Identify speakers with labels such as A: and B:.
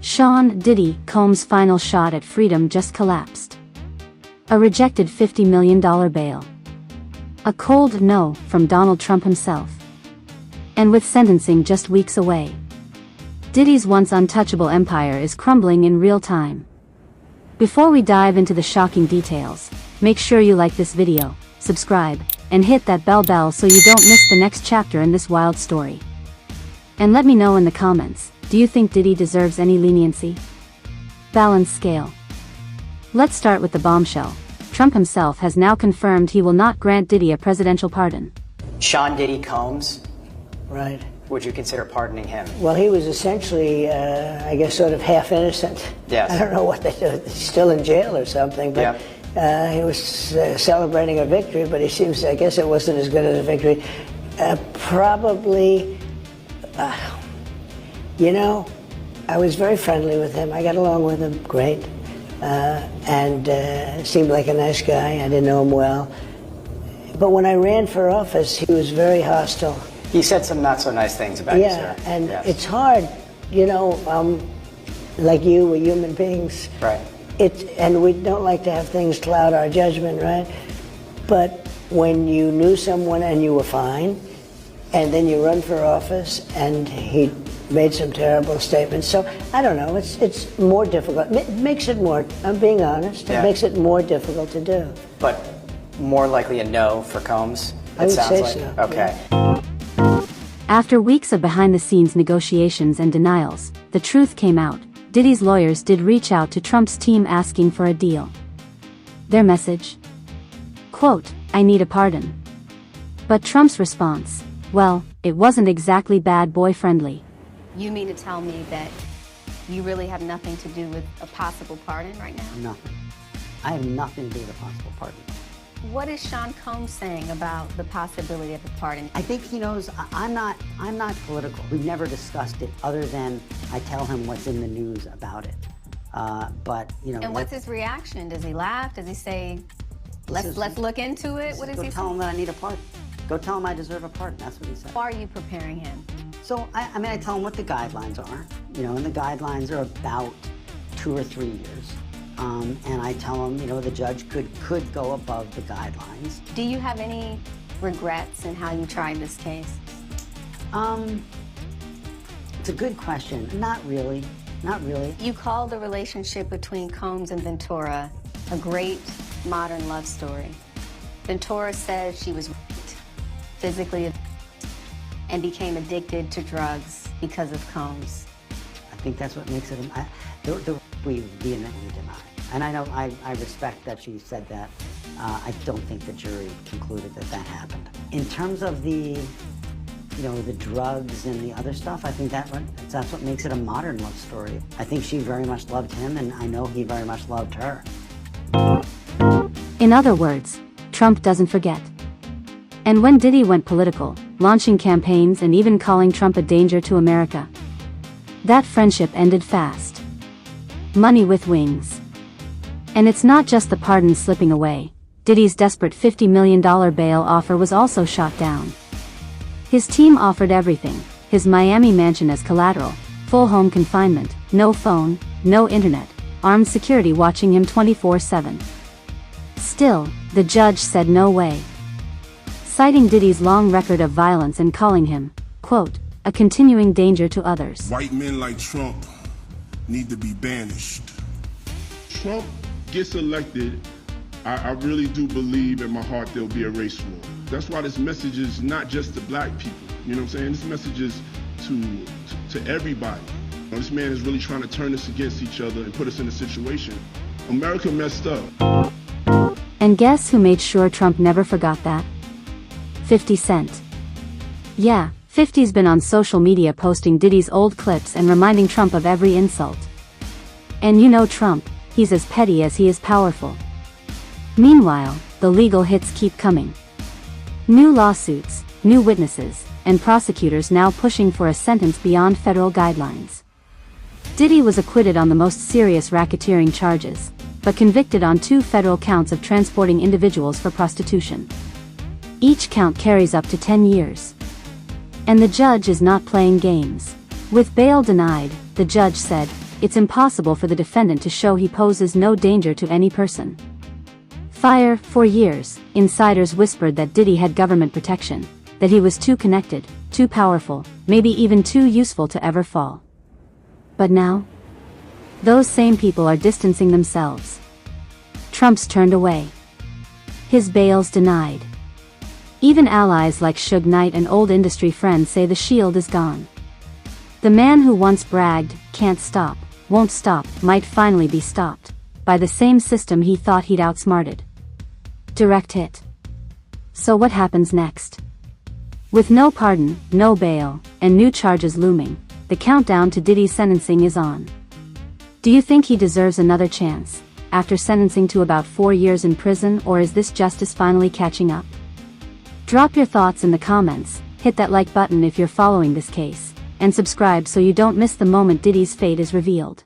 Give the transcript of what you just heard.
A: Sean "Diddy" Combs' final shot at freedom just collapsed. A rejected $50 million bail. A cold no from Donald Trump himself. And with sentencing just weeks away, Diddy's once untouchable empire is crumbling in real time. Before we dive into the shocking details, make sure you like this video, subscribe, and hit that bell so you don't miss the next chapter in this wild story. And let me know in the comments, do you think Diddy deserves any leniency? Balance scale. Let's start with the bombshell. Trump himself has now confirmed he will not grant Diddy a presidential pardon.
B: Sean "Diddy" Combs,
C: Right.
B: would you consider pardoning him?
C: Well, he was essentially, I guess, sort of half innocent.
B: Yes.
C: I don't know what they do. He's still in jail or something, but he was celebrating a victory, but he seems, I guess it wasn't as good as a victory. Probably, you know, I was very friendly with him. I got along with him great. And seemed like a nice guy. I didn't know him well. But when I ran for office, he was very hostile.
B: He said some not so nice things about you, sir.
C: Yeah, and it's hard, you know, like you, we're human beings.
B: Right.
C: And we don't like to have things cloud our judgment, right? But when you knew someone and you were fine, and then you run for office and he made some terrible statements. So I don't know, it's more difficult. It makes it more, I'm being honest, it makes it more difficult to do.
B: But more likely a no for Combs,
C: I would say so.
B: Okay.
C: Yeah.
A: After weeks of behind-the-scenes negotiations and denials, the truth came out. Diddy's lawyers did reach out to Trump's team asking for a deal. Their message? Quote, "I need a pardon." But Trump's response? Well, it wasn't exactly bad boy friendly.
D: You mean to tell me that you really have nothing to do with a possible pardon right now?
E: Nothing. I have nothing to do with a possible pardon.
D: What is Sean Combs saying about the possibility of a pardon?
E: I think he knows I'm not political. We've never discussed it other than I tell him what's in the news about it. But you know.
D: And what's his reaction? Does he laugh? Does he say, let's look into it? What does he say?
E: Go tell him that I need a pardon. Go tell him I deserve a pardon. That's what he said.
D: How are you preparing him?
E: So I mean, I tell him what the guidelines are. You know, and the guidelines are about 2 or 3 years. And I tell him, you know, the judge could go above the guidelines.
D: Do you have any regrets in how you tried this case?
E: It's a good question. Not really. Not really.
D: You call the relationship between Combs and Ventura a great modern love story. Ventura said she was raped, physically and became addicted to drugs because of Combs.
E: I think that's what makes it, we vehemently deny. And I know, I respect that she said that. I don't think the jury concluded that that happened. In terms of the, you know, the drugs and the other stuff, I think that's what makes it a modern love story. I think she very much loved him, and I know he very much loved her.
A: In other words, Trump doesn't forget. And when Diddy went political, launching campaigns and even calling Trump a danger to America, that friendship ended fast. Money with wings. And it's not just the pardon slipping away. Diddy's desperate $50 million bail offer was also shot down. His team offered everything: his Miami mansion as collateral, full home confinement, no phone, no internet, armed security watching him 24/7. Still, the judge said no way, citing Diddy's long record of violence and calling him, quote, a continuing danger to others.
F: White men like Trump need to be banished. Trump gets elected, I really do believe in my heart there'll be a race war. That's why this message is not just to black people, you know what I'm saying? This message is to everybody. You know, this man is really trying to turn us against each other and put us in a situation. America messed up.
A: And guess who made sure Trump never forgot that? 50 Cent. Yeah, 50's been on social media posting Diddy's old clips and reminding Trump of every insult. And you know Trump, he's as petty as he is powerful. Meanwhile, the legal hits keep coming. New lawsuits, new witnesses, and prosecutors now pushing for a sentence beyond federal guidelines. Diddy was acquitted on the most serious racketeering charges, but convicted on 2 federal counts of transporting individuals for prostitution. Each count carries up to 10 years. And the judge is not playing games. With bail denied, the judge said, it's impossible for the defendant to show he poses no danger to any person. For years, insiders whispered that Diddy had government protection, that he was too connected, too powerful, maybe even too useful to ever fall. But now, those same people are distancing themselves. Trump's turned away. His bail's denied. Even allies like Suge Knight and old industry friends say the shield is gone. The man who once bragged, "Can't stop, won't stop," might finally be stopped by the same system he thought he'd outsmarted. Direct hit. So what happens next? With no pardon, no bail, and new charges looming, the countdown to Diddy's sentencing is on. Do you think he deserves another chance, after sentencing to about 4 years in prison, or is this justice finally catching up? Drop your thoughts in the comments, hit that like button if you're following this case, and subscribe so you don't miss the moment Diddy's fate is revealed.